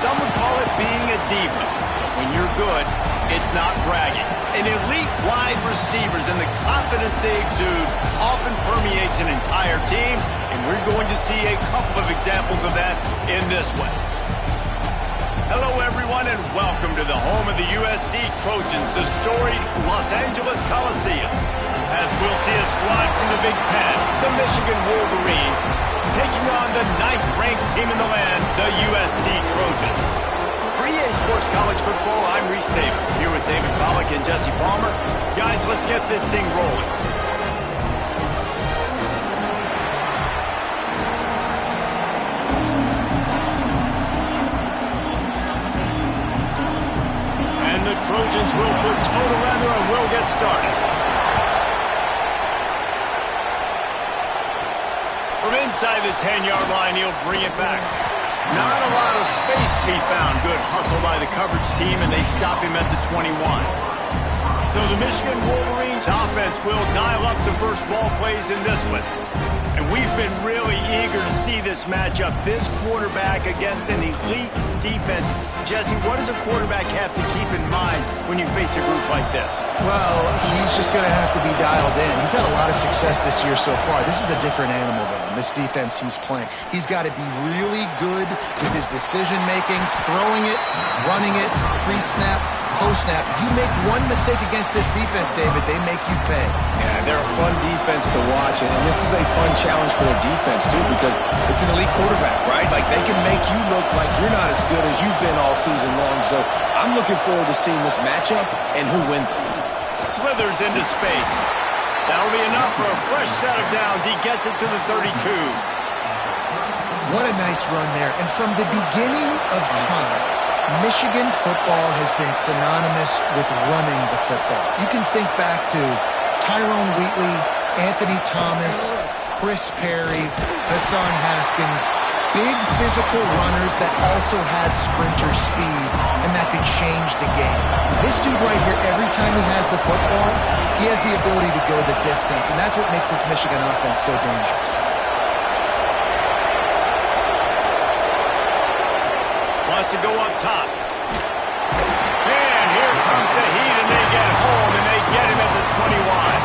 Some would call it being a diva. When you're good, it's not bragging. And elite wide receivers and the confidence they exude often permeates an entire team, and we're going to see a couple of examples of that in this one. Hello, everyone, and welcome to the home of the USC Trojans, the storied Los Angeles Coliseum. As we'll see a squad from the Big Ten, the Michigan Wolverines, taking on the 9th-ranked team in the land, the USC Trojans. For EA Sports College Football, I'm Reese Davis, here with David Pollack and Jesse Palmer. Guys, let's get this thing rolling. And the Trojans will put total leather and will get started. From inside the 10-yard line, he'll bring it back. Not a lot of space to be found. Good hustle by the coverage team, and they stop him at the 21. So the Michigan Wolverines offense will dial up the first ball plays in this one. And we've been really eager to see this matchup. This quarterback against an elite defense. Jesse, what does a quarterback have to keep in mind when you face a group like this? Well, he's just going to have to be dialed in. He's had a lot of success this year so far. This is a different animal, though, this defense he's playing. He's got to be really good with his decision-making, throwing it, running it, pre-snap, post-snap. You make one mistake against this defense, David, they make you pay. Yeah, they're a fun defense to watch, and this is a fun challenge for their defense, too, because it's an elite quarterback, right? Like, they can make you look like you're not as good as you've been all season long, so I'm looking forward to seeing this matchup and who wins it. Slithers into space. That'll be enough for a fresh set of downs. He gets it to the 32. What a nice run there. And from the beginning of time, Michigan football has been synonymous with running the football. You can think back to Tyrone Wheatley, Anthony Thomas, Chris Perry, Hassan Haskins, big physical runners that also had sprinter speed and that could change the game. This dude right here, every time he has the football, he has the ability to go the distance, and that's what makes this Michigan offense so dangerous. Wants to go up top. And here comes the heat, and they get home, and they get him at the 21.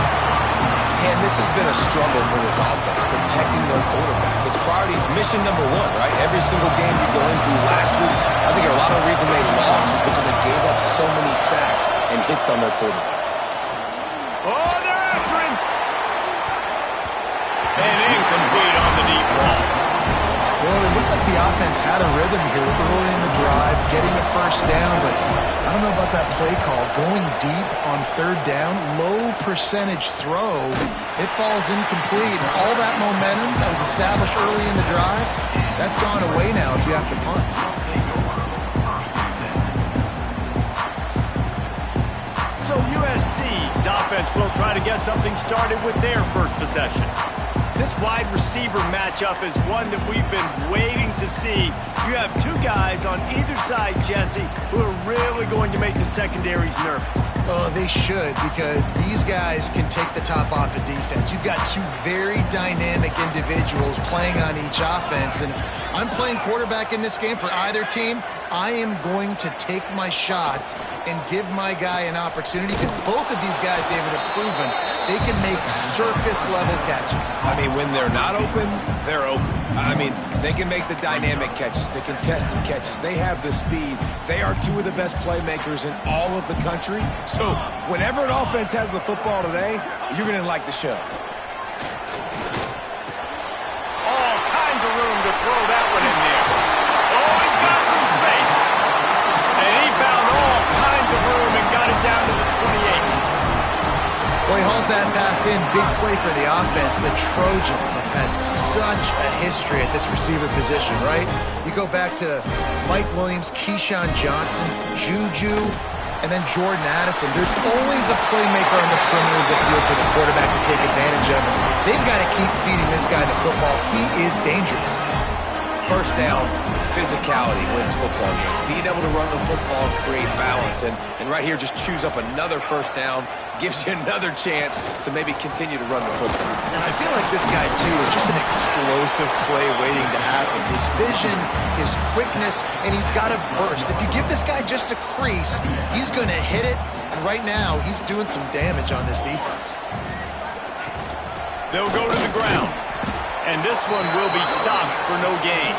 And this has been a struggle for this offense, protecting their quarterback. It's priorities mission number one, right? Every single game you go into last week, I think a lot of the reason they lost was because they gave up so many sacks and hits on their quarterback. Oh, they're after him. And incomplete on the deep ball. Well, it looked like the offense had a rhythm here early in the drive, getting the first down, but I don't know about that play call. Going deep on third down, low percentage throw, it falls incomplete. And all that momentum that was established early in the drive, that's gone away now if you have to punt. So USC's offense will try to get something started with their first possession. This wide receiver matchup is one that we've been waiting to see. You have two guys on either side, Jesse, who are really going to make the secondaries nervous. Oh, they should, because these guys can take the top off of defense. You've got two very dynamic individuals playing on each offense, and if I'm playing quarterback in this game for either team, I am going to take my shots and give my guy an opportunity, because both of these guys, David, have proven they can make circus-level catches. I mean, when they're not open, they're open. I mean, they can make the dynamic catches, the contested catches. They have the speed. They are two of the best playmakers in all of the country. So whenever an offense has the football today, you're going to like the show. All kinds of room to throw that one in there. Oh, he's got some space. And he found all kinds of room and got it down to the 28. Well, he hauls that pass in. Big play for the offense. The Trojans have had such a history at this receiver position, right? You go back to Mike Williams, Keyshawn Johnson, Juju, and then Jordan Addison. There's always a playmaker on the perimeter of the field for the quarterback to take advantage of. They've got to keep feeding this guy the football. He is dangerous. First down, physicality wins football games. Being able to run the football and create balance. And right here, just choose up another first down, gives you another chance to maybe continue to run the football. And I feel like this guy, too, is just an explosive play waiting to happen. His vision, his quickness, and he's got a burst. If you give this guy just a crease, he's going to hit it. And right now, he's doing some damage on this defense. They'll go to the ground. And this one will be stopped for no gain.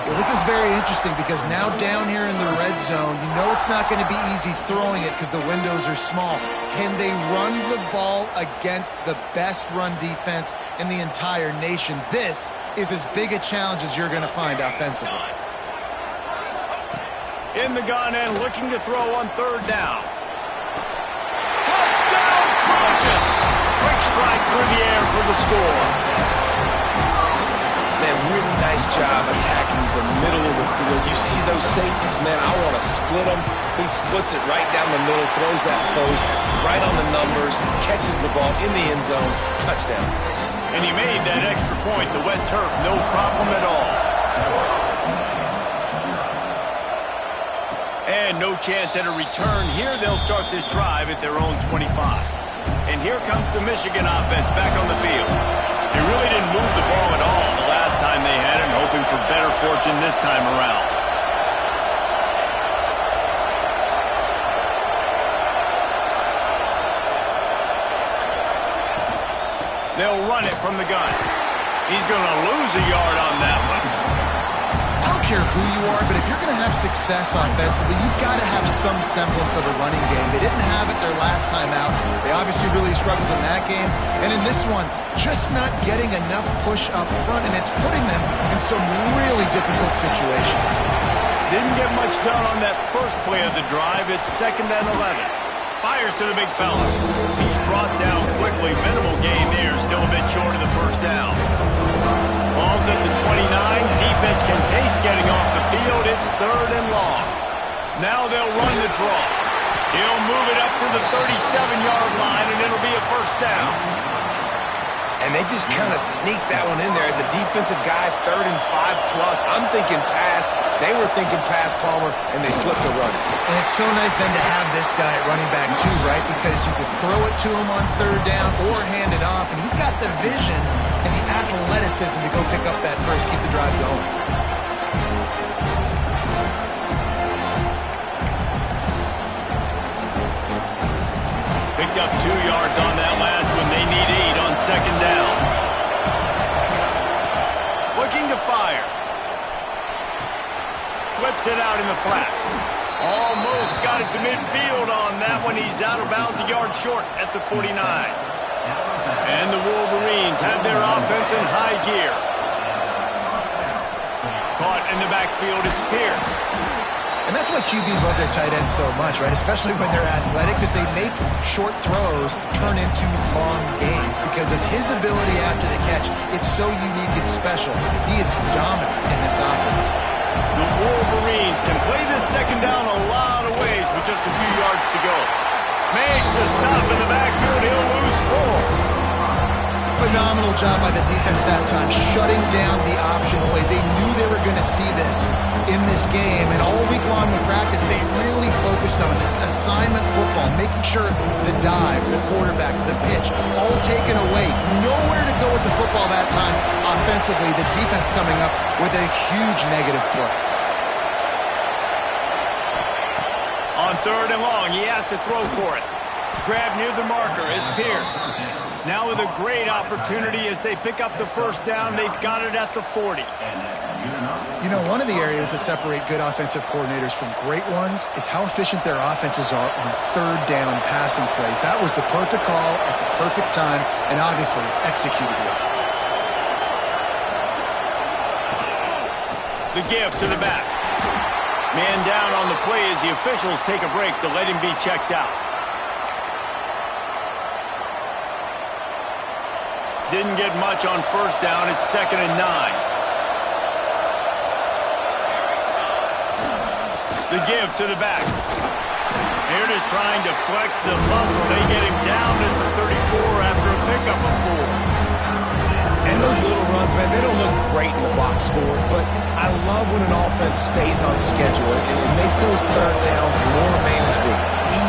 Well, this is very interesting because now down here in the red zone, you know it's not going to be easy throwing it because the windows are small. Can they run the ball against the best run defense in the entire nation? This is as big a challenge as you're going to find offensively. In the gun and looking to throw on third down. Touchdown, Trojans! Quick strike through the air for the score. Man, really nice job attacking the middle of the field. You see those safeties, man, I want to split them. He splits it right down the middle, throws that post right on the numbers, catches the ball in the end zone, touchdown. And he made that extra point, the wet turf, no problem at all. And no chance at a return here. They'll start this drive at their own 25. And here comes the Michigan offense back on the field. They really didn't move the ball at all the last time they had it, hoping for better fortune this time around. They'll run it from the gun. He's going to lose a yard on that one. I don't care who you are, but if you're going to have success offensively, you've got to have some semblance of a running game. They didn't have it their last time out. They obviously really struggled in that game. And in this one, just not getting enough push up front, and it's putting them in some really difficult situations. Didn't get much done on that first play of the drive. It's 2nd and 11. Fires to the big fella. He's brought down quickly. Minimal gain there. Still a bit short of the first down. Ball's at the 29. Defense can taste getting off the field. It's 3rd and long. Now they'll run the draw. He'll move it up to the 37-yard line, and it'll be a first down. And they just kind of sneaked that one in there as a defensive guy, 3rd and 5+. I'm thinking pass. They were thinking pass, Palmer, and they slipped the run. And it's so nice then to have this guy at running back too, right? Because you could throw it to him on 3rd down or hand it off, and he's got the vision and the athleticism to go pick up that first, keep the drive going. Picked up 2 yards on that last one. They need 8 on 2nd down. Looking to fire. Flips it out in the flat. Almost got it to midfield on that one. He's out of bounds, a yard short at the 49. And the Wolverines have their offense in high gear. Caught in the backfield, it's Pierce. And that's why QBs love their tight ends so much, right? Especially when they're athletic, because they make short throws turn into long gains. Because of his ability after the catch, it's so unique and special. He is dominant in this offense. The Wolverines can play this 2nd down a lot of ways with just a few yards to go. Makes a stop in the backfield. He'll lose 4. Phenomenal job by the defense that time, shutting down the option play. They knew they were going to see this in this game, and all week long in practice, they really focused on this assignment football, making sure the dive, the quarterback, the pitch, all taken away. Nowhere to go with the football that time offensively. The defense coming up with a huge negative play. On 3rd and long, he has to throw for it. Grab near the marker is Pierce. Now with a great opportunity as they pick up the first down. They've got it at the 40. You know, one of the areas that separate good offensive coordinators from great ones is how efficient their offenses are on 3rd down passing plays. That was the perfect call at the perfect time and obviously executed well. The give to the back. Man down on the play as the officials take a break to let him be checked out. Didn't get much on 1st down. It's 2nd and 9. The give to the back. They're just trying to flex the muscle. They get him down to the 34 after a pickup of 4. And those little runs, man, they don't look great in the box score, but I love when an offense stays on schedule, and it makes those third downs more manageable,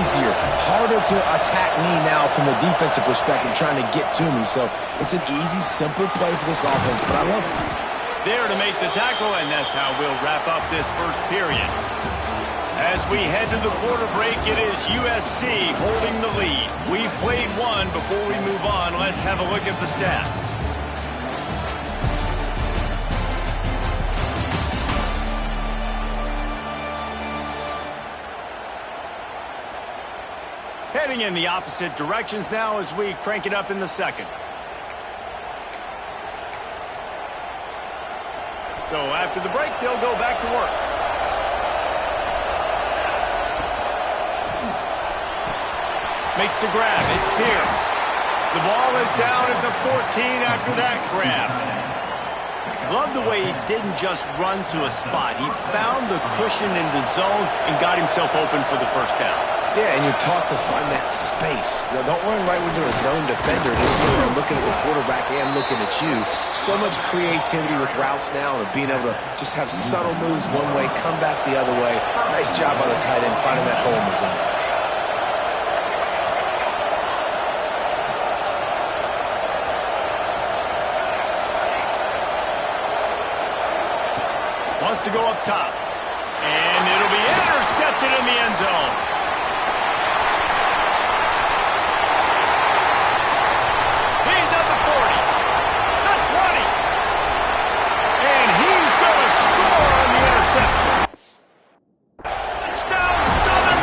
easier, harder to attack me now from the defensive perspective, trying to get to me. So it's an easy, simple play for this offense, but I love it. There to make the tackle, and that's how we'll wrap up this first period. As we head to the quarter break, it is USC holding the lead. We've played one. Before we move on, let's have a look at the stats. Heading in the opposite directions now as we crank it up in the second. So after the break, they'll go back to work. Makes the grab. It's Pierce. The ball is down at the 14 after that grab. Love the way he didn't just run to a spot. He found the cushion in the zone and got himself open for the first down. Yeah, and you're taught to find that space. Now, don't run right when you're a zone defender. Just sitting there looking at the quarterback and looking at you. So much creativity with routes now and being able to just have subtle moves one way, come back the other way. Nice job by the tight end finding that hole in the zone. Wants to go up top. And it'll be intercepted in the end zone. He's at the 40. The 20. And he's going to score on the interception. Touchdown, Southern.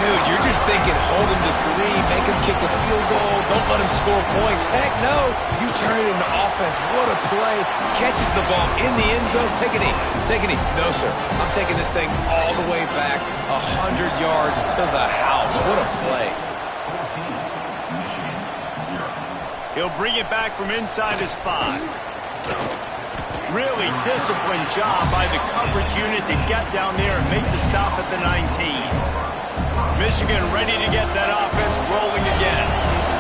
Dude, you're just thinking, hold him to 3, make him kick a field goal, don't let him score points. Heck no, you turn it into offense. What a play. Catches the ball in the end zone. Take a knee. Take a knee. No, sir. I'm taking this thing all the way back 100 yards to the house. What a play. He'll bring it back from inside his 5. Really disciplined job by the coverage unit to get down there and make the stop at the 19. Michigan ready to get that offense rolling again.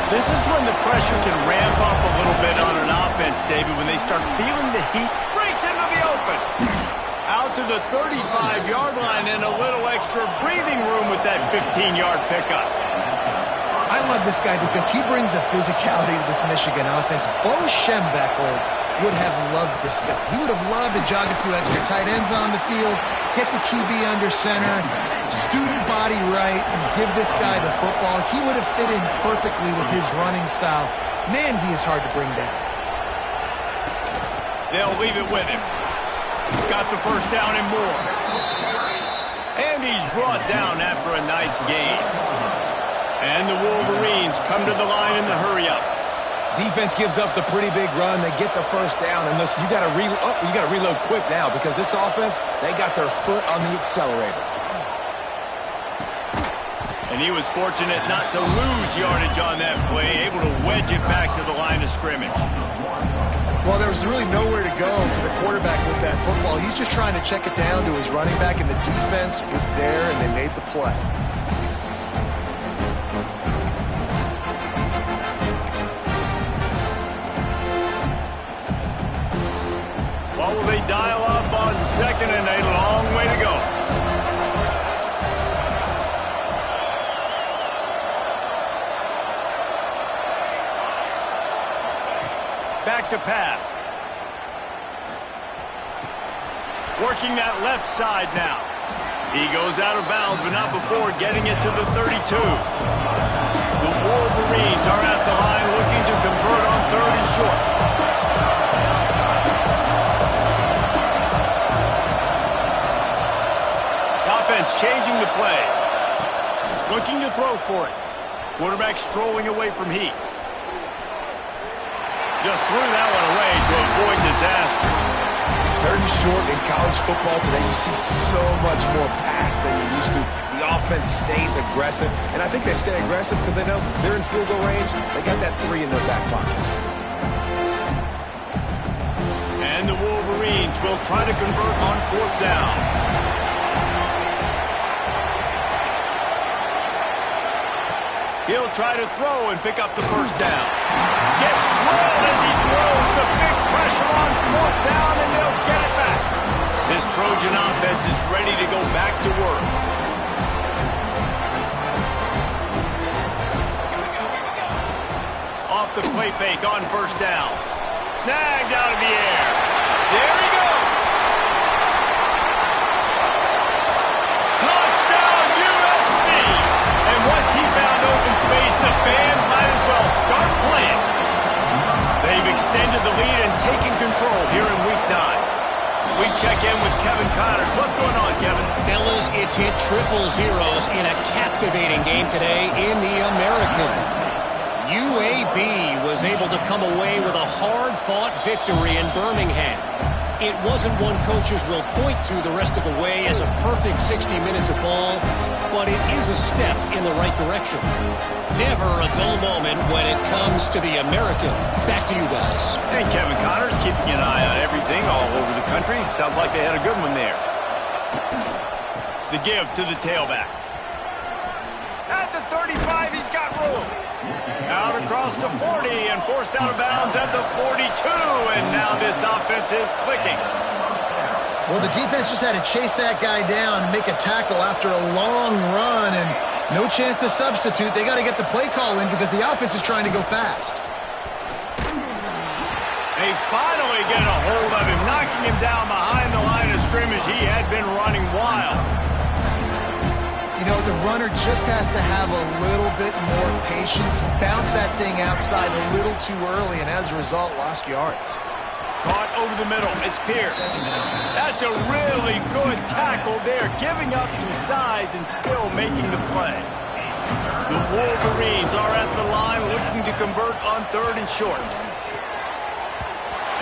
This is when the pressure can ramp up a little bit on an offense, David, when they start feeling the heat. Breaks into the open. Out to the 35-yard line and a little extra breathing room with that 15-yard pickup. I love this guy because he brings a physicality to this Michigan offense. Bo Schembechler would have loved this guy. He would have loved to jog a few extra tight ends on the field, get the QB under center, student body right, and give this guy the football. He would have fit in perfectly with his running style. Man, he is hard to bring down. They'll leave it with him. Got the first down and more. And he's brought down after a nice gain. And the Wolverines come to the line in the hurry-up. Defense gives up the pretty big run. They get the first down, and listen, you got to reload quick now because this offense, they got their foot on the accelerator. And he was fortunate not to lose yardage on that play, able to wedge it back to the line of scrimmage. Well, there was really nowhere to go for the quarterback with that football. He's just trying to check it down to his running back, and the defense was there, and they made the play. What will they dial up on second, and a long way to go. Back to pass. Working that left side now. He goes out of bounds, but not before getting it to the 32. The Wolverines are at the line looking to convert on 3rd and short. Offense changing the play. Looking to throw for it. Quarterback strolling away from heat. Just threw that one away to avoid disaster. 3rd and short in college football today, you see so much more pass than you used to. The offense stays aggressive, and I think they stay aggressive because they know they're in field goal range. They got that 3 in their back pocket. And the Wolverines will try to convert on 4th down. He'll try to throw and pick up the 1st down. Gets drilled as he throws. The big pressure on 4th down, and they'll get it back. This Trojan offense is ready to go back to work. Off the play fake on 1st down. Snagged out of the air. There he goes. Touchdown, USC. And once he found open space, the band might as well start playing. They've extended the lead and taken control here in Week 9. We check in with Kevin Connors. What's going on, Kevin? Fellas, it's hit triple zeros in a captivating game today in the American. UAB was able to come away with a hard-fought victory in Birmingham. It wasn't one coaches will point to the rest of the way as a perfect 60 minutes of ball, but it is a step in the right direction. Never a dull moment when it comes to the American. Back to you guys. And Kevin Connors keeping an eye on everything all over the country. Sounds like they had a good one there. The give to the tailback. At the 35, he's got room. Out across the 40 and forced out of bounds at the 42. And now this offense is clicking. Well, the defense just had to chase that guy down and make a tackle after a long run, and no chance to substitute. They got to get the play call in because the offense is trying to go fast. They finally get a hold of him, knocking him down behind the line of scrimmage. He had been running wild. You know, the runner just has to have a little bit more patience. Bounce that thing outside a little too early, and as a result, lost yards. Caught over the middle. It's Pierce. That's a really good tackle there, giving up some size and still making the play. The Wolverines are at the line looking to convert on 3rd and short.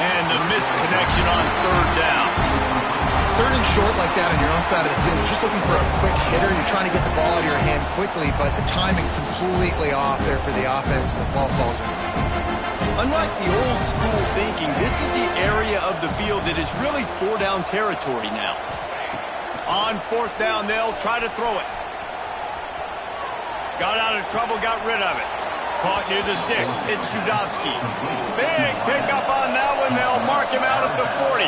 And the missed connection on 3rd down. 3rd and short like that on your own side of the field, you're just looking for a quick hitter. You're trying to get the ball out of your hand quickly, but the timing completely off there for the offense, and the ball falls in. Unlike the old school thinking, this is the area of the field that is really 4-down territory now. On 4th down, they'll try to throw it. Got out of trouble, got rid of it. Caught near the sticks. It's Judowski. Big pickup on that one. They'll mark him out at the 40.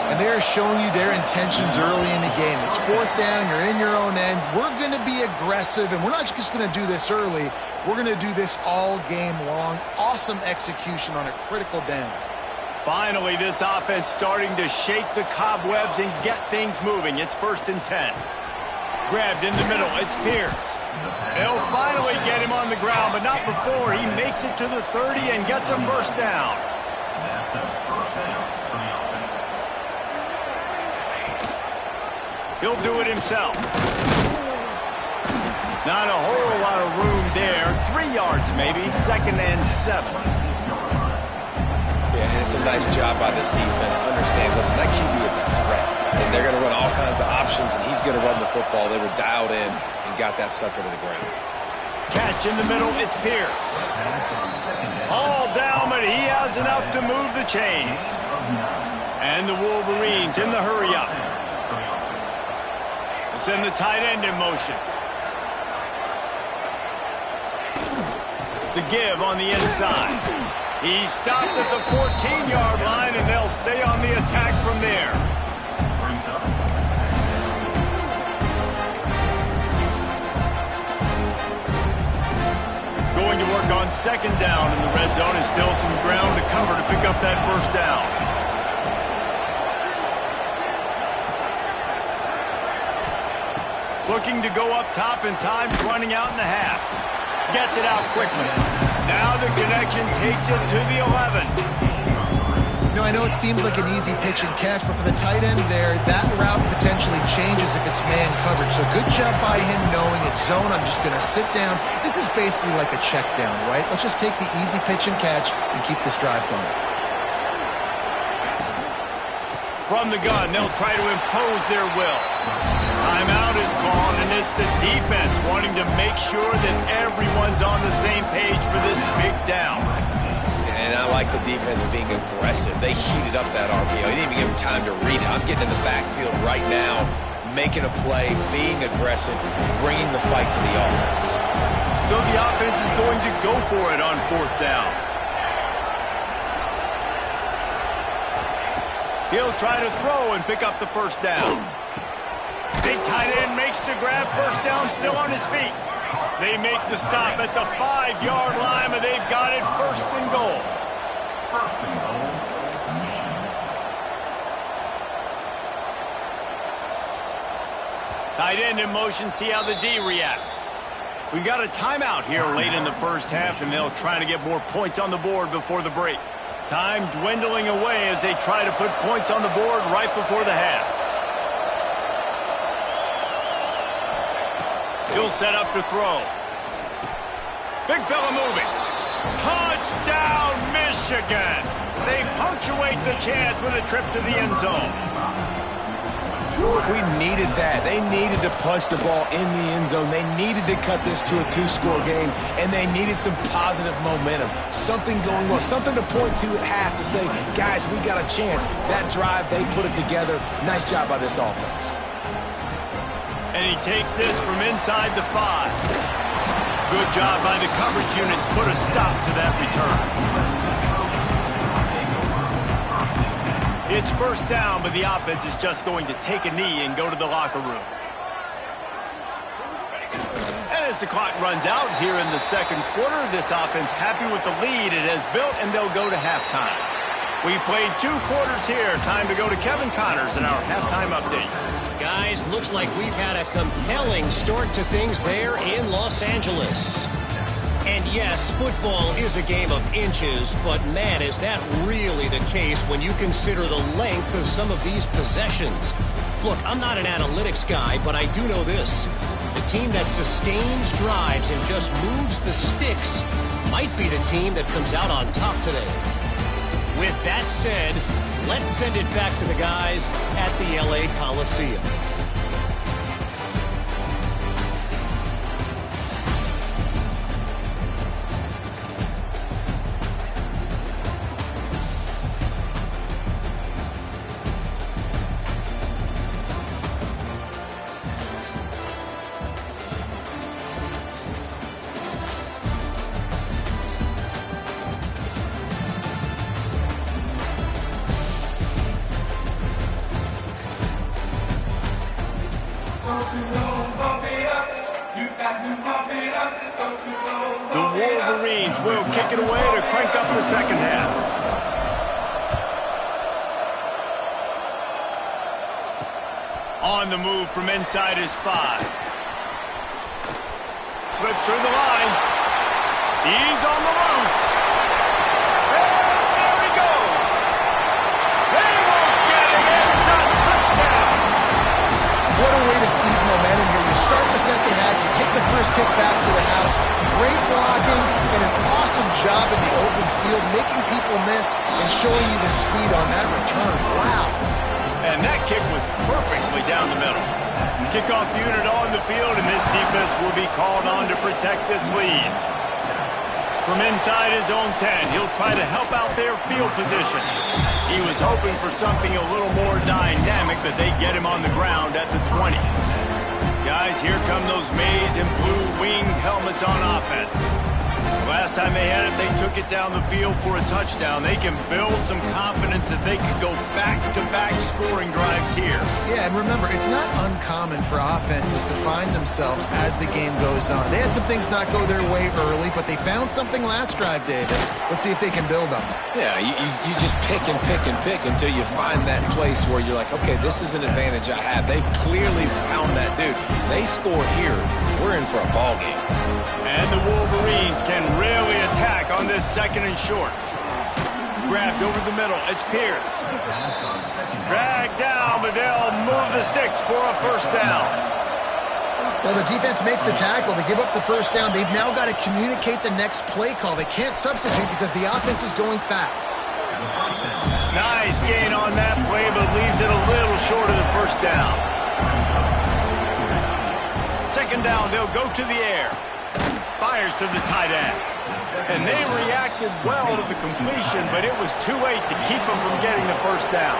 And they're showing you their intentions early in the game. It's 4th down, you're in your own end. We're going to be aggressive, and we're not just going to do this early. We're going to do this all game long. Awesome execution on a critical down. Finally, this offense starting to shake the cobwebs and get things moving. It's 1st and 10. Grabbed in the middle. It's Pierce. They'll finally get him on the ground, but not before he makes it to the 30 and gets a 1st down. He'll do it himself. Not a whole lot of room there. 3 yards maybe. 2nd and 7. Yeah, and it's a nice job by this defense. Understand, listen, that QB is a threat. And they're going to run all kinds of options, and he's going to run the football. They were dialed in and got that sucker to the ground. Catch in the middle. It's Pierce. All down, but he has enough to move the chains. And the Wolverines in the hurry-up. Send the tight end in motion. The give on the inside. He stopped at the 14-yard line, and they'll stay on the attack from there. Going to work on 2nd down in the red zone, and still some ground to cover to pick up that 1st down. Looking to go up top, and time's running out in the half. Gets it out quickly. Now the connection takes it to the 11. You know, I know it seems like an easy pitch and catch, but for the tight end there, that route potentially changes if it's man coverage. So good job by him knowing it's zone. I'm just going to sit down. This is basically like a check down, right? Let's just take the easy pitch and catch and keep this drive going. From the gun, they'll try to impose their will. Timeout is called, and it's the defense wanting to make sure that everyone's on the same page for this big down. And I like like the defense being aggressive. They heated up that RPO. He didn't even give him time to read it. I'm getting in the backfield right now, making a play, being aggressive, bringing the fight to the offense. So the offense is going to go for it on 4th down. He'll try to throw and pick up the 1st down. Big tight end makes the grab. 1st down, still on his feet. They make the stop at the 5-yard line, but they've got it 1st and goal. Tight end in motion, see how the D reacts. We've got a timeout here late in the 1st half, and they'll try to get more points on the board before the break. Time dwindling away as they try to put points on the board right before the half. He'll set up to throw. Big fella moving. Touchdown, Michigan! They punctuate the chance with a trip to the end zone. We needed that. They needed to punch the ball in the end zone. They needed to cut this to a 2-score game, and they needed some positive momentum. Something going well, something to point to at half to say, guys, we got a chance. That drive, they put it together. Nice job by this offense. And he takes this from inside the 5. Good job by the coverage unit to put a stop to that return. It's 1st down, but the offense is just going to take a knee and go to the locker room. And as the clock runs out here in the 2nd quarter, this offense happy with the lead it has built, and they'll go to halftime. We've played 2 quarters here. Time to go to Kevin Connors in our halftime update. Guys, looks like we've had a compelling start to things there in Los Angeles. And yes, football is a game of inches, but man, is that really the case when you consider the length of some of these possessions. Look, I'm not an analytics guy, but I do know this. The team that sustains drives and just moves the sticks might be the team that comes out on top today. With that said, let's send it back to the guys at the LA Coliseum. The Wolverines will kick it away to crank up the 2nd half. On the move from inside his 5. Slips through the line. He's on the loose. And there he goes. They won't get it. It's a touchdown. What a way to seize momentum here. You start the 2nd half, you take the 1st kick back to the house. Great blocking and an awesome job in the open field, making people miss and showing you the speed on that return. Wow. And that kick was perfectly down the middle. Kickoff unit on the field, and this defense will be called on to protect this lead. From inside his own 10, he'll try to help out their field position. He was hoping for something a little more dynamic, but they get him on the ground at the 20. Guys, here come those maize and blue winged helmets on offense. Last time they had it, they took it down the field for a touchdown. They can build some confidence that they could go back-to-back scoring drives here. Yeah, and remember, it's not uncommon for offenses to find themselves as the game goes on. They had some things not go their way early, but they found something last drive, David. Let's see if they can build on it. Yeah, you just pick and pick and pick until you find that place where you're like, okay, this is an advantage I have. They've clearly found that, dude. They score here, we're in for a ball game. And the Wolverines can really attack on this 2nd and short. Grabbed over the middle. It's Pierce. Dragged down, but they'll move the sticks for a 1st down. Well, the defense makes the tackle. They give up the 1st down. They've now got to communicate the next play call. They can't substitute because the offense is going fast. Nice gain on that play, but leaves it a little short of the 1st down. 2nd down, they'll go to the air. Fires to the tight end. And they reacted well to the completion, but it was too late to keep them from getting the first down.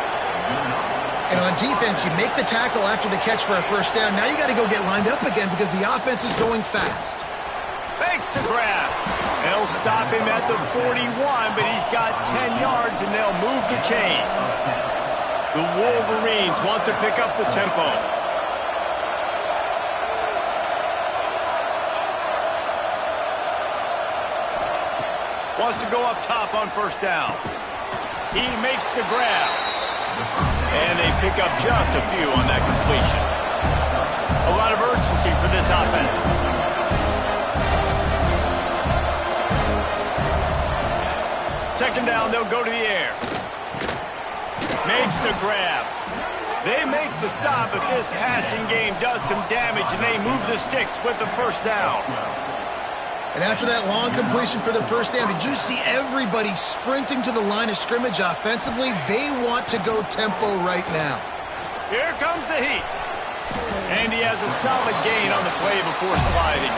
And on defense, you make the tackle after the catch for a first down. Now you got to go get lined up again because the offense is going fast. Makes the grab. They'll stop him at the 41, but he's got 10 yards, and they'll move the chains. The Wolverines want to pick up the tempo. Wants to go up top on first down. He makes the grab. And they pick up just a few on that completion. A lot of urgency for this offense. Second down, they'll go to the air. Makes the grab. They make the stop if this passing game does some damage, and they move the sticks with the first down. And after that long completion for the first down, did you see everybody sprinting to the line of scrimmage offensively? They want to go tempo right now. Here comes the heat. And he has a solid gain on the play before sliding.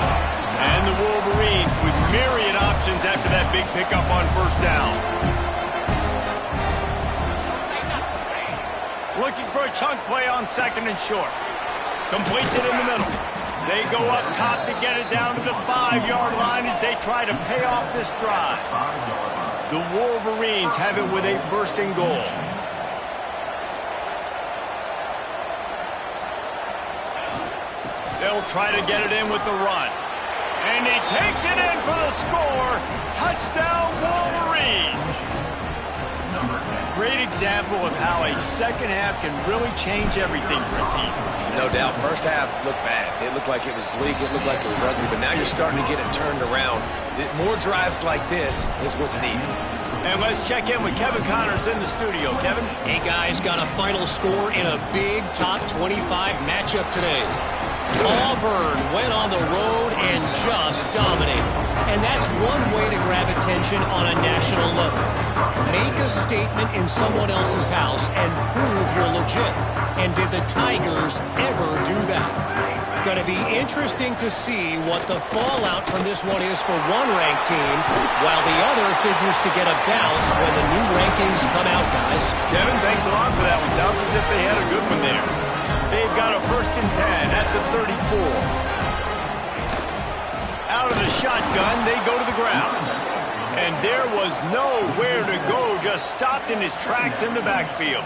And the Wolverines with myriad options after that big pickup on first down. Looking for a chunk play on second and short. Completes it in the middle. They go up top to get it down to the 5-yard line as they try to pay off this drive. The Wolverines have it with a first and goal. They'll try to get it in with the run. And he takes it in for the score. Touchdown, Wolverines. Great example of how a second half can really change everything for a team. No doubt. First half looked bad. It looked like it was bleak. It looked like it was ugly. But now you're starting to get it turned around. More drives like this is what's needed. And let's check in with Kevin Connors in the studio. Kevin? Hey, guys, got a final score in a big top 25 matchup today. Auburn went on the road and just dominated. And that's one way to grab attention on a national level. Make a statement in someone else's house and prove you're legit. And did the Tigers ever do that? Going to be interesting to see what the fallout from this one is for one ranked team, while the other figures to get a bounce when the new rankings come out, guys. Kevin, thanks a lot for that one. Sounds as if they had a good one there. They've got a 1st and 10 at the 34. Out of the shotgun, they go to the ground. And there was nowhere to go, just stopped in his tracks in the backfield.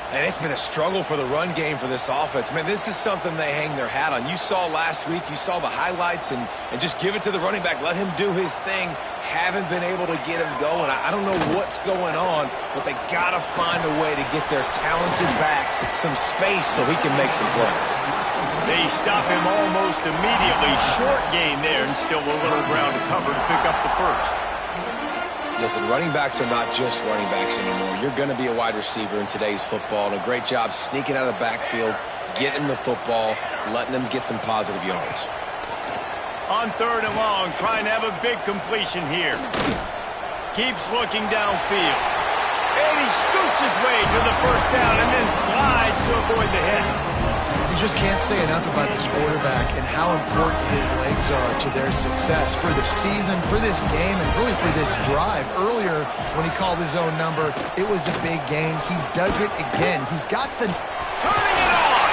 And it's been a struggle for the run game for this offense. Man, this is something they hang their hat on. You saw last week, you saw the highlights, and just give it to the running back. Let him do his thing. Haven't been able to get him going. I don't know what's going on, but they got to find a way to get their talented back some space so he can make some plays. They stop him almost immediately. Short gain there, and still a little ground to cover to pick up the first. Listen, running backs are not just running backs anymore. You're going to be a wide receiver in today's football, and a great job sneaking out of the backfield, getting the football, letting them get some positive yards. On 3rd and long, trying to have a big completion here. Keeps looking downfield. And he scoots his way to the first down and then slides to avoid the hit. You just can't say enough about this quarterback and how important his legs are to their success for the season, for this game, and really for this drive. Earlier, when he called his own number, it was a big gain. He does it again. He's got the... Turning it on!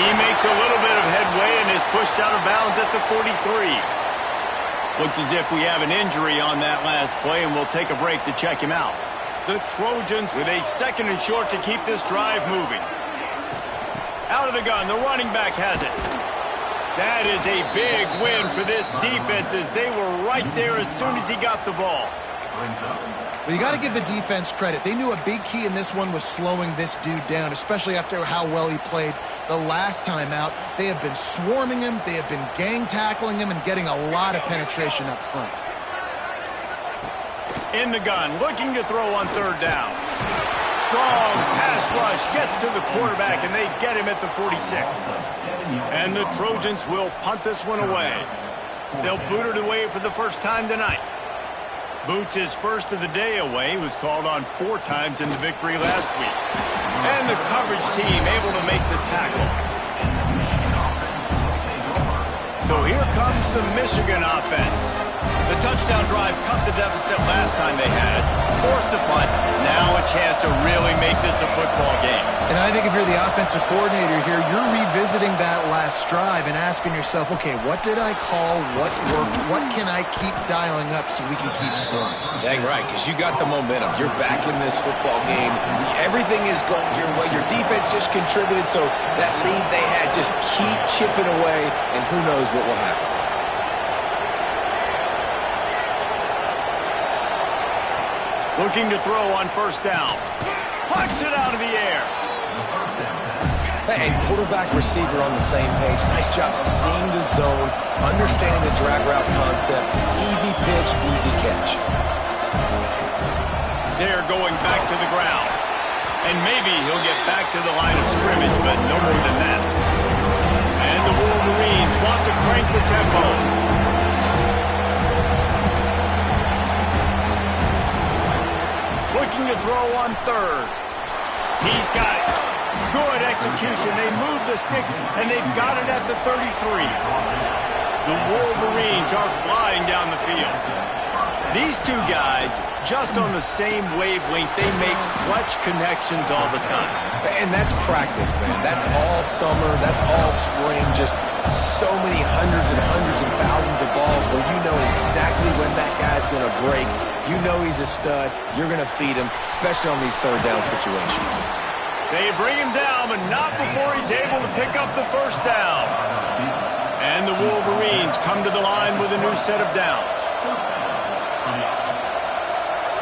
He makes a little bit of headway and is pushed out of bounds at the 43. Looks as if we have an injury on that last play, and we'll take a break to check him out. The Trojans with a 2nd and short to keep this drive moving. Out of the gun, the running back has it. That is a big win for this defense as they were right there as soon as he got the ball. Well, you got to give the defense credit. They knew a big key in this one was slowing this dude down, especially after how well he played the last time out. They have been swarming him, they have been gang tackling him, and getting a lot of penetration up front. In the gun, looking to throw on 3rd down. Strong pass rush gets to the quarterback, and they get him at the 46. And the Trojans will punt this one away. They'll boot it away for the first time tonight. Boots his first of the day away. He was called on 4 times in the victory last week. And the coverage team able to make the tackle. So here comes the Michigan offense. The touchdown drive cut the deficit last time they had it, forced the punt, now a chance to really make this a football game. And I think if you're the offensive coordinator here, you're revisiting that last drive and asking yourself, okay, what did I call? What worked? What can I keep dialing up so we can keep scoring? Dang right, because you got the momentum. You're back in this football game. Everything is going your way. Your defense just contributed, so that lead they had, just keep chipping away, and who knows what will happen. Looking to throw on first down. Puts it out of the air. And quarterback receiver on the same page. Nice job seeing the zone, understanding the drag route concept. Easy pitch, easy catch. They're going back to the ground. And maybe he'll get back to the line of scrimmage, but no more than that. And the Wolverines want to crank the tempo. Looking to throw on third. He's got it. Good execution. They move the sticks, and they've got it at the 33. The Wolverines are flying down the field. These two guys, just on the same wavelength, they make clutch connections all the time. And that's practice, man. That's all summer. That's all spring. Just so many hundreds and thousands of balls where you know exactly when that guy's going to break. You know he's a stud. You're going to feed him, especially on these third down situations. They bring him down, but not before he's able to pick up the first down. And the Wolverines come to the line with a new set of downs.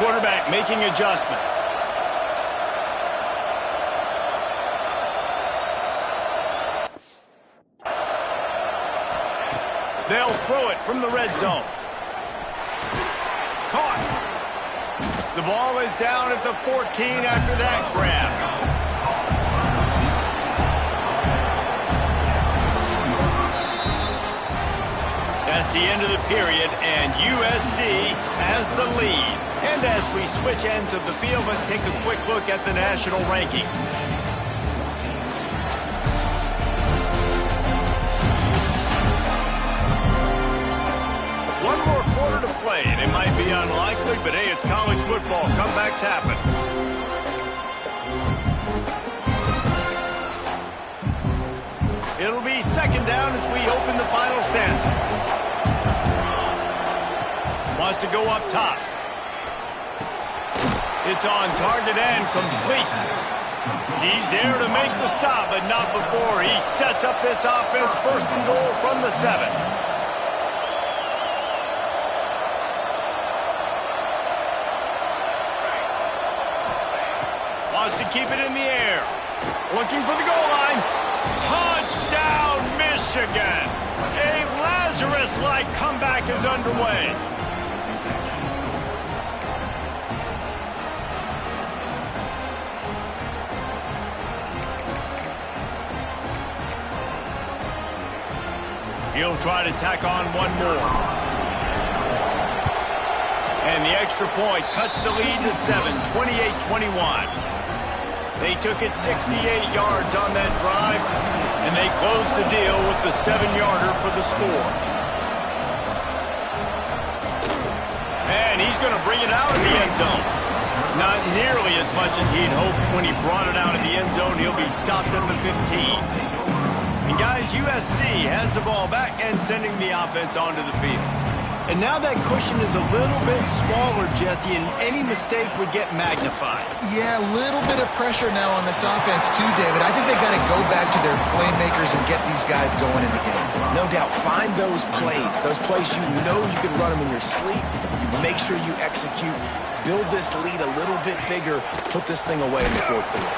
Quarterback making adjustments. They'll throw it from the red zone. Caught. The ball is down at the 14 after that grab. That's the end of the period, and USC has the lead. And as we switch ends of the field, let's take a quick look at the national rankings. One more quarter to play, and it might be unlikely, but hey, it's college football. Comebacks happen. It'll be second down as we open the final stanza. Wants to go up top. It's on target and complete. He's there to make the stop, but not before he sets up this offense. First and goal from the 7. Wants to keep it in the air. Looking for the goal line. Touchdown, Michigan! A Lazarus-like comeback is underway. He'll try to tack on one more. And the extra point cuts the lead to 7, 28-21. They took it 68 yards on that drive, and they closed the deal with the 7-yarder for the score. And he's going to bring it out of the end zone. Not nearly as much as he'd hoped when he brought it out of the end zone. He'll be stopped at the 15. And guys, USC has the ball back and sending the offense onto the field. And now that cushion is a little bit smaller, Jesse, and any mistake would get magnified. Yeah, a little bit of pressure now on this offense too, David. I think they got to go back to their playmakers and get these guys going in the game. No doubt. Find those plays you know you can run them in your sleep. You make sure you execute. Build this lead a little bit bigger. Put this thing away in the fourth quarter.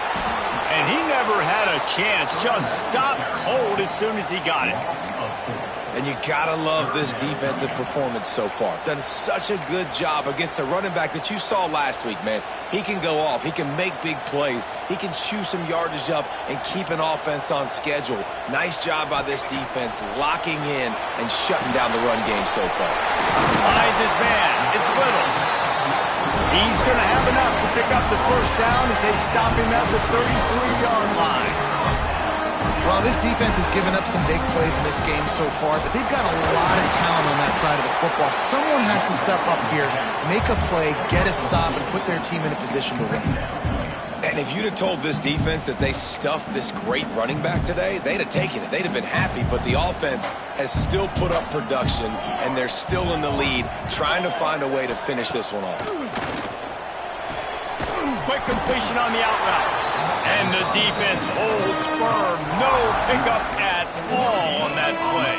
And he never had a chance. Just stopped cold as soon as he got it. And you gotta love this defensive performance so far. Done such a good job against a running back that you saw last week, man. He can go off. He can make big plays. He can chew some yardage up and keep an offense on schedule. Nice job by this defense locking in and shutting down the run game so far. Finds his man. It's Little. He's going to have enough to pick up the first down as they stop him at the 33-yard line. Well, this defense has given up some big plays in this game so far, but they've got a lot of talent on that side of the football. Someone has to step up here, make a play, get a stop, and put their team in a position to win. And if you'd have told this defense that they stuffed this great running back today, they'd have taken it. They'd have been happy, but the offense has still put up production, and they're still in the lead, trying to find a way to finish this one off. Quick completion on the out route. And the defense holds firm. No pickup at all on that play.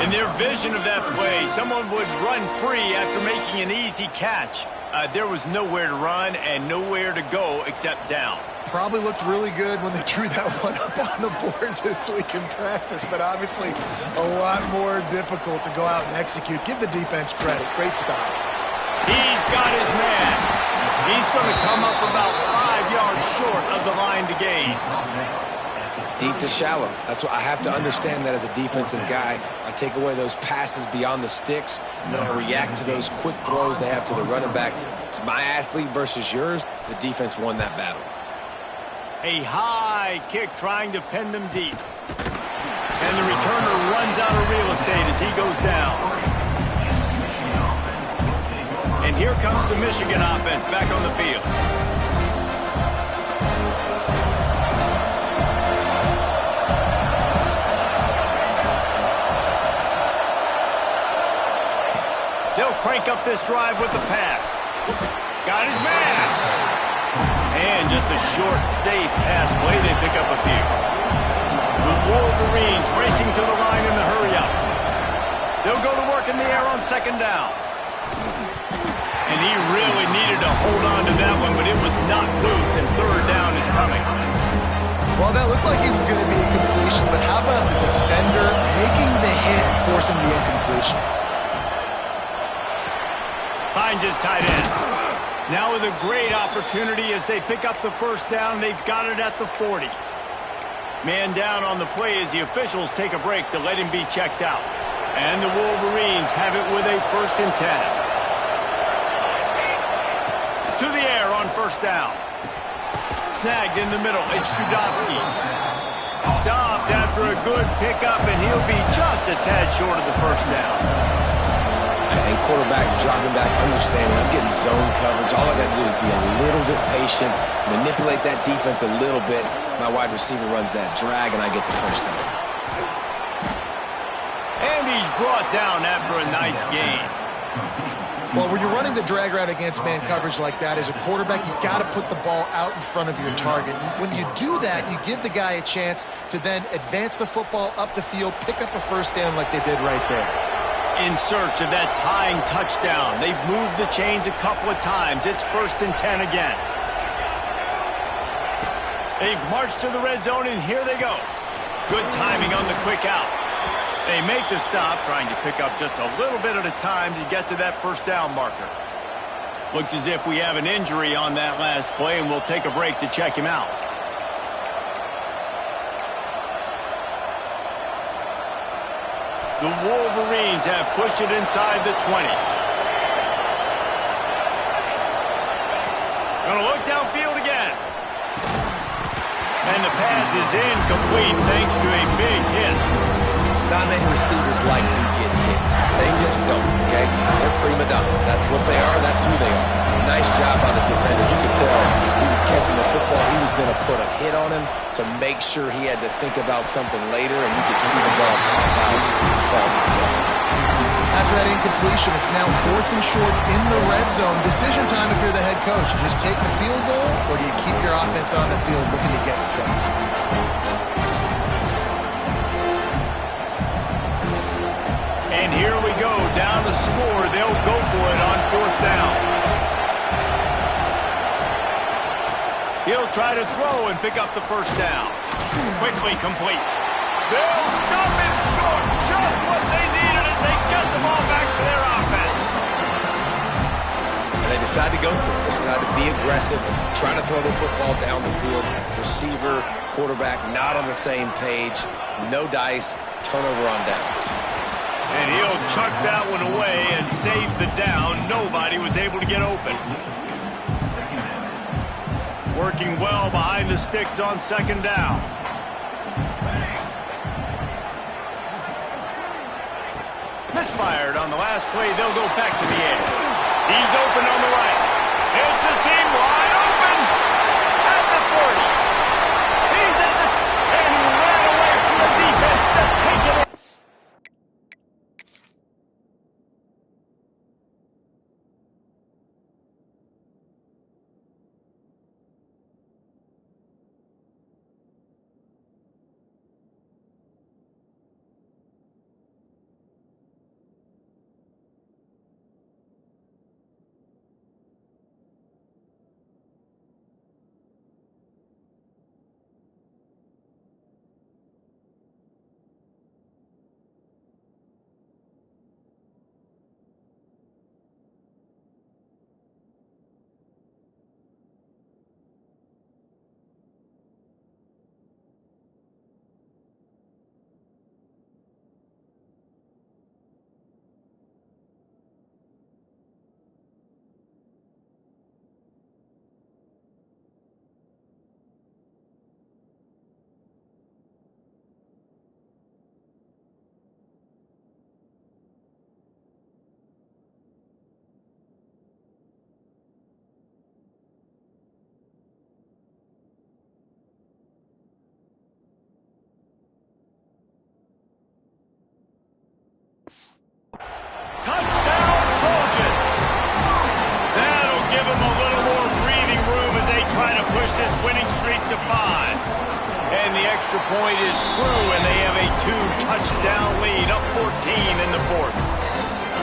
In their vision of that play, someone would run free after making an easy catch. There was nowhere to run and nowhere to go except down. Probably looked really good when they drew that one up on the board this week in practice, but obviously a lot more difficult to go out and execute. Give the defense credit. Great stop. He's got his man. He's going to come up about 5 yards short of the line to gain. Deep to shallow. That's what I have to understand that as a defensive guy. I take away those passes beyond the sticks, and then I react to those quick throws they have to the running back. It's my athlete versus yours. The defense won that battle. A high kick trying to pin them deep. And the returner runs out of real estate as he goes down. And here comes the Michigan offense back on the field. They'll crank up this drive with the pass. Got his man. And just a short, safe pass play. They pick up a few. The Wolverines racing to the line in the hurry-up. They'll go to work in the air on second down. And he really needed to hold on to that one, but it was not loose, and third down is coming. Well, that looked like it was going to be a completion, but how about the defender making the hit and forcing the incompletion? Finds his tight end. Now with a great opportunity as they pick up the first down. They've got it at the 40. Man down on the play as the officials take a break to let him be checked out. And the Wolverines have it with a 1st and 10. To the air on first down. Snagged in the middle. It's Trudovsky. Stopped after a good pickup, and he'll be just a tad short of the first down. And quarterback dropping back, understanding I'm getting zone coverage. All I got to do is be a little bit patient, manipulate that defense a little bit. My wide receiver runs that drag, and I get the first down. And he's brought down after a nice gain. Well, when you're running the drag route against man coverage like that, as a quarterback, you've got to put the ball out in front of your target. When you do that, you give the guy a chance to then advance the football up the field, pick up a first down like they did right there. In search of that tying touchdown. They've moved the chains a couple of times. It's 1st and 10 again. They've marched to the red zone, and here they go. Good timing on the quick out. They make the stop, trying to pick up just a little bit at a time to get to that first down marker. Looks as if we have an injury on that last play, and we'll take a break to check him out. The Wolverines have pushed it inside the 20. Gonna look downfield again. And the pass is incomplete thanks to a big hit. Not many receivers like to get hit. They just don't, okay? They're prima donnas. That's what they are. That's who they are. Nice job by the defender. You could tell he was catching the football. He was going to put a hit on him to make sure he had to think about something later, and you could see the ball pop out and fall to the ground. After that incompletion, it's now 4th and short in the red zone. Decision time if you're the head coach. You just take the field goal, or do you keep your offense on the field looking to get 6? And here we go, down to score. They'll go for it on 4th down. He'll try to throw and pick up the first down. Quickly complete. They'll stop him short. Just what they needed as they get the ball back to their offense. And they decide to go for it. They decide to be aggressive, try to throw the football down the field. Receiver, quarterback, not on the same page. No dice, turnover on downs. And he'll chuck that one away and save the down. Nobody was able to get open. Working well behind the sticks on second down. Misfired on the last play. They'll go back to the air. He's open on the right. It's a seam wide open at the 30. He's at the and he ran away from the defense to take it in. Touchdown, Trojans! That'll give them a little more breathing room as they try to push this winning streak to 5. And the extra point is true, and they have a 2-touchdown lead, up 14 in the 4th.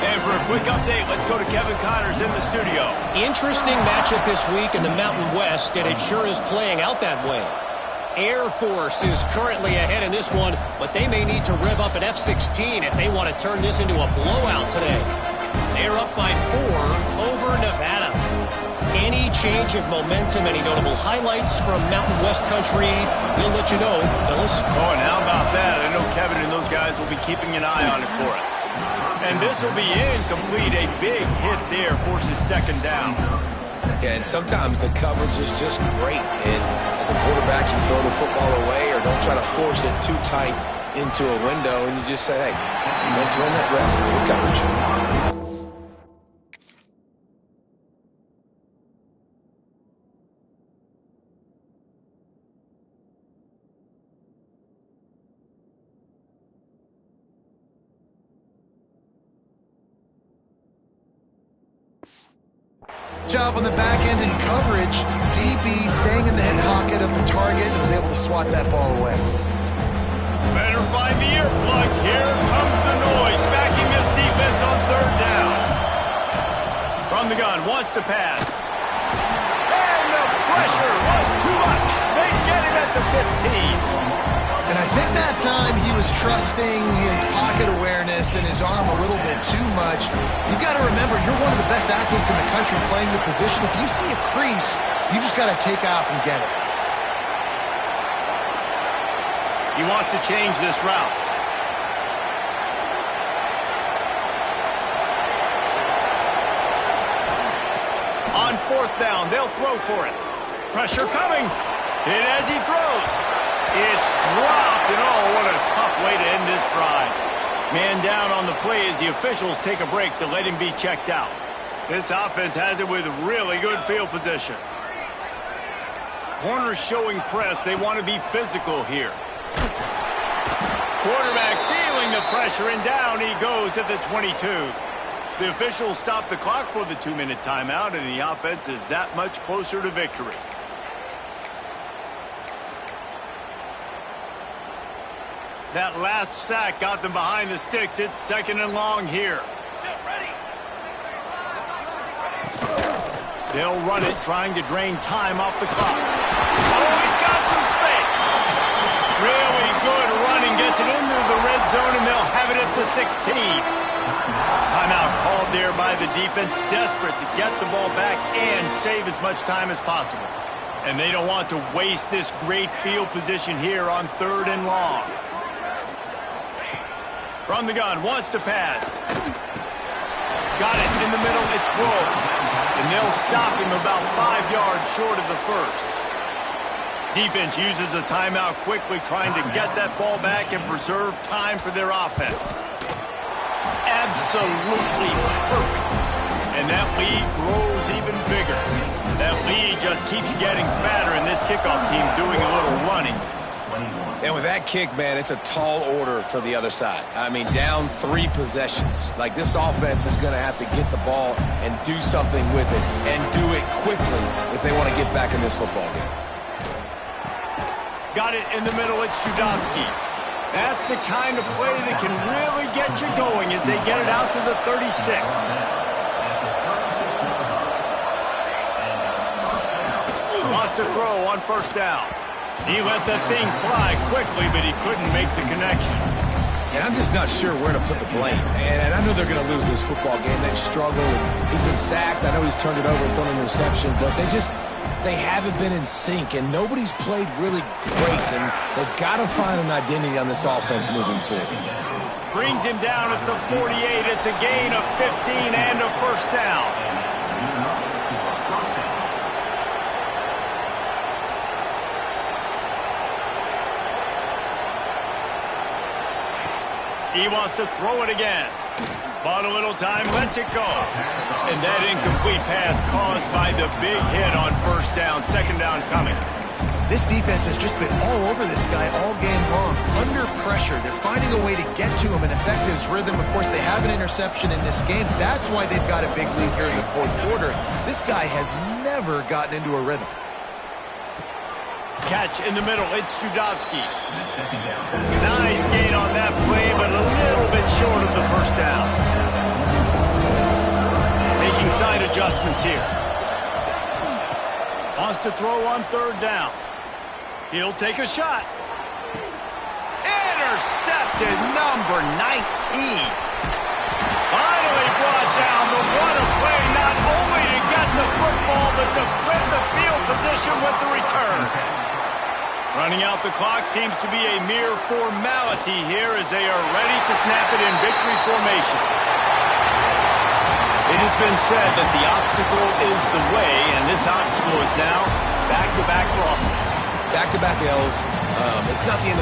And for a quick update, let's go to Kevin Connors in the studio. Interesting matchup this week in the Mountain West, and it sure is playing out that way. Air Force is currently ahead in this one, but they may need to rev up an F-16 if they want to turn this into a blowout today. They're up by 4 over Nevada. Any change of momentum, any notable highlights from Mountain West country, we'll let you know, Phyllis. Oh, and how about that? I know Kevin and those guys will be keeping an eye on it for us. And this will be incomplete. A big hit there forces 2nd down. Yeah, and sometimes the coverage is just great. And as a quarterback, you throw the football away or don't try to force it too tight into a window, and you just say, hey, let's run that rep. Good coverage. Job on the back end in coverage. DB staying in the head pocket of the target and was able to swat that ball away. Better find the earplugs. Here comes the noise, backing this defense on 3rd down. From the gun, wants to pass. And the pressure was too much. They get him at the 15. And I think that time he was trusting his pocket awareness and his arm a little bit too much. You've got to remember, you're one of the best athletes in the country playing the position. If you see a crease, you just got to take off and get it. He wants to change this route. On 4th down, they'll throw for it. Pressure coming. Hit as he throws. It's dropped, and oh, what a tough way to end this drive. Man down on the play as the officials take a break to let him be checked out. This offense has it with really good field position. Corners showing press. They want to be physical here. Quarterback feeling the pressure, and down he goes at the 22. The officials stop the clock for the 2-minute timeout, and the offense is that much closer to victory. That last sack got them behind the sticks. It's 2nd and long here. They'll run it, trying to drain time off the clock. Oh, he's got some space. Really good running. Gets it into the red zone, and they'll have it at the 16. Timeout called there by the defense, desperate to get the ball back and save as much time as possible. And they don't want to waste this great field position here on 3rd and long. From the gun, wants to pass. Got it in the middle, it's broke. And they'll stop him about 5 yards short of the 1st. Defense uses a timeout quickly, trying to get that ball back and preserve time for their offense. Add absolutely perfect. And that lead grows even bigger. That lead just keeps getting fatter, and this kickoff team doing a little running. And with that kick, man, it's a tall order for the other side. I mean, down 3 possessions. Like, this offense is going to have to get the ball and do something with it, and do it quickly if they want to get back in this football game. Got it in the middle. It's Judowski. That's the kind of play that can really get you going as they get it out to the 36. Lost a throw on first down. He let that thing fly quickly, but he couldn't make the connection. And I'm just not sure where to put the blame. And I know they're going to lose this football game. They've struggled. And he's been sacked. I know he's turned it over and thrown an interception, but they haven't been in sync, and nobody's played really great. And they've got to find an identity on this offense moving forward. Brings him down at the 48. It's a gain of 15 and a first down. He wants to throw it again. Bought a little time, lets it go. And that incomplete pass caused by the big hit on first down, second down coming. This defense has just been all over this guy all game long. Under pressure, they're finding a way to get to him and affect his rhythm. Of course, they have an interception in this game. That's why they've got a big lead here in the fourth quarter. This guy has never gotten into a rhythm. Catch in the middle. It's Judowski. Nice gain on that play, but a little bit short of the first down. Making side adjustments here. Wants to throw on third down. He'll take a shot. Intercepted, number 19. Finally brought down, but what a play, not only to get the football, but to flip the field position with the return. Running out the clock seems to be a mere formality here as they are ready to snap it in victory formation. It has been said that the obstacle is the way, and this obstacle is now back-to-back losses. Back-to-back L's. It's not the end of the